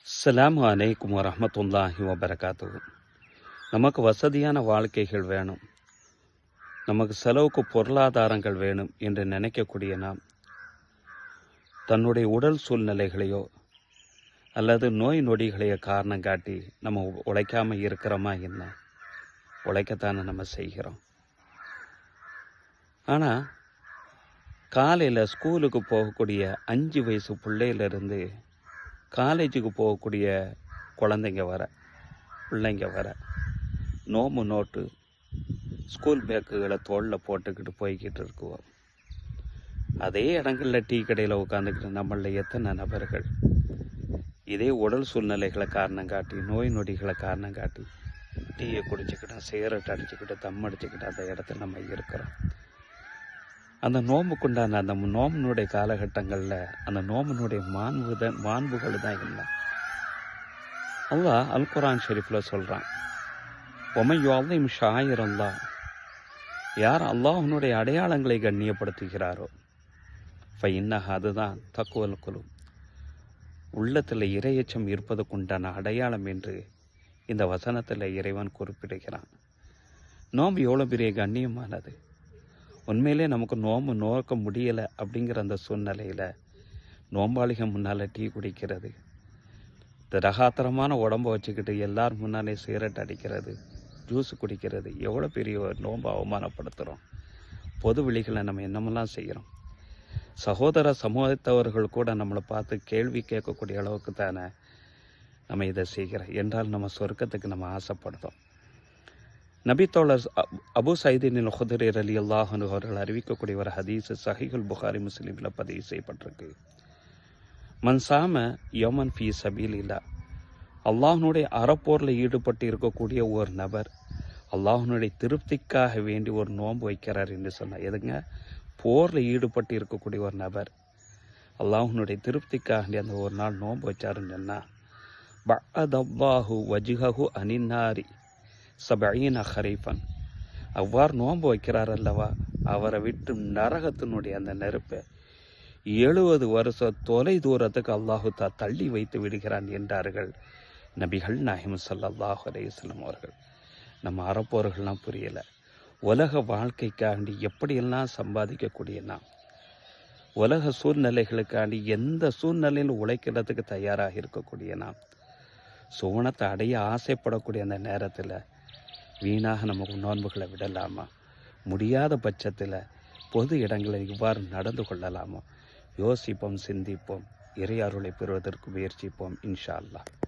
அஸ்ஸலாமு அலைக்கும் வரஹ்மத்துல்லாஹி வபரகாத்துஹு. நமக்கு வசதியான வாழ்க்கைகள் வேணும், நமக்கு செலவுக்கு பொருளாதாரங்கள் வேணும் என்று நினைக்கக்கூடிய நாம் தன்னுடைய உடல் சூழ்நிலைகளையோ அல்லது நோய் நொடிகளையோ காரணம் காட்டி நம்ம உழைக்காமல் இருக்கிறோமா? என்ன உழைக்கத்தானே நம்ம செய்கிறோம். ஆனால் காலையில் ஸ்கூலுக்கு போகக்கூடிய 5 வயசு பிள்ளையிலேருந்து காலேஜுக்கு போகக்கூடிய பிள்ளைங்க வர நோம்பு நோட்டு ஸ்கூல் பேக்குகளை தோளில் போட்டுக்கிட்டு போய்கிட்டு இருக்குவோம். அதே இடங்களில் டீ கடையில் உட்காந்துக்கிட்டு நம்மளில் எத்தனை நபர்கள் இதே உடல் சூழ்நிலைகளை காரணம் காட்டி, நோய் நொடிகளை காரணம் காட்டி டீயை குடிச்சிக்கிட்டு சிகரெட் அடிச்சுக்கிட்டு தம் அடிச்சுக்கிட்டு அந்த இடத்துல நம்ம இருக்கிறோம். அந்த நோம்புக்குண்டான அந்த நோம்பினுடைய காலகட்டங்களில் அந்த நோம்பினுடைய மாண்புகள் தான் இல்லை. அல்லாஹ் அல் குர்ஆன் ஷரீஃபில் சொல்கிறான், ஒமன் யுஅஸிம் ஷாயிர் அல்லாஹ், யார் அல்லாஹ்வுடைய அடையாளங்களை கண்ணியப்படுத்துகிறாரோ ஃபஇன்னஹா, அதுதான் தக்வல் குலூப், உள்ளத்தில் இறையச்சம் இருப்பதுக்குண்டான அடையாளம் என்று இந்த வசனத்தில் இறைவன் குறிப்பிடுகிறான். நோம்பு எவ்வளோ பெரிய கண்ணியமானது. உண்மையிலே நமக்கு நோம்பு நோக்க முடியலை அப்படிங்கிற அந்த சூழ்நிலையில் நோம்பாளிகள் முன்னால் டீ குடிக்கிறது, திரகாத்திரமான உடம்பை வச்சுக்கிட்டு எல்லார் முன்னாலே சிகரெட் அடிக்கிறது, ஜூஸ் குடிக்கிறது, எவ்வளோ பெரிய ஒரு நோம்பை அவமானப்படுத்துகிறோம். பொது வெளிகளை நம்ம என்னமெல்லாம் செய்கிறோம். சகோதர சமூகத்தவர்கள் கூட நம்மளை பார்த்து கேள்வி கேட்கக்கூடிய அளவுக்கு தானே நம்ம இதை செய்கிறோம். என்றால் நம்ம சொர்க்கத்துக்கு நம்ம ஆசைப்படுறோம். நபித்தோழர் அபு சயீதின் குத்ரி ரலியல்லாஹு அன்ஹு அவர்கள் அறிவிக்கக்கூடிய ஒரு ஹதீஸ் சஹீஹுல் புகாரி முஸ்லிமில் பதிவு செய்யப்பட்டிருக்கு. மன்சாம யமன் ஃபீ சபீலில்லாஹ், அல்லாஹ்னுடைய அறப்போரில் ஈடுபட்டு இருக்கக்கூடிய ஒரு நபர் அல்லாஹ்னுடைய திருப்திக்காக வேண்டி ஒரு நோன்பு வைக்கிறார் என்று சொன்னார். எதுங்க? போரில் ஈடுபட்டு இருக்கக்கூடிய ஒரு நபர் அல்லாஹ்னுடைய திருப்திக்காக அந்த ஒரு நாள் நோன்பு வச்சாருன்னு சொன்னால், பஅதல்லாஹு வஜ்ஹஹு அனின்னாரி சபஈன ஹரீஃபன், அவ்வாறு நோன்பு வைக்கிறார் அல்லவா, அவரை விட்டு நரகத்தினுடைய அந்த நெருப்பை 70 வருஷம் தொலை தூரத்துக்கு அல்லாஹு தள்ளி வைத்து விடுகிறான் என்றார்கள் நபிகள் நாயகம் ஸல்லல்லாஹு அலைஹி வஸல்லம் அவர்கள். நம்ம அறப்போர்கள்லாம் புரியலை. உலக வாழ்க்கைக்காண்டி எப்படியெல்லாம் சம்பாதிக்கக்கூடிய நாம், உலக சூழ்நிலைகளுக்காண்டி எந்த சூழ்நிலையில் உழைக்கிறதுக்கு தயாராக இருக்கக்கூடிய நாம், சுவனத்தை அடைய ஆசைப்படக்கூடிய அந்த நேரத்தில் வீணாக நமக்கு நோன்புகளை விடலாமா? முடியாத பட்சத்தில் பொது இடங்களில் இவ்வாறு நடந்து கொள்ளலாமா? யோசிப்போம், சிந்திப்போம், இறை அருளை பெறுவதற்கு முயற்சிப்போம். இன்ஷா அல்லாஹ்.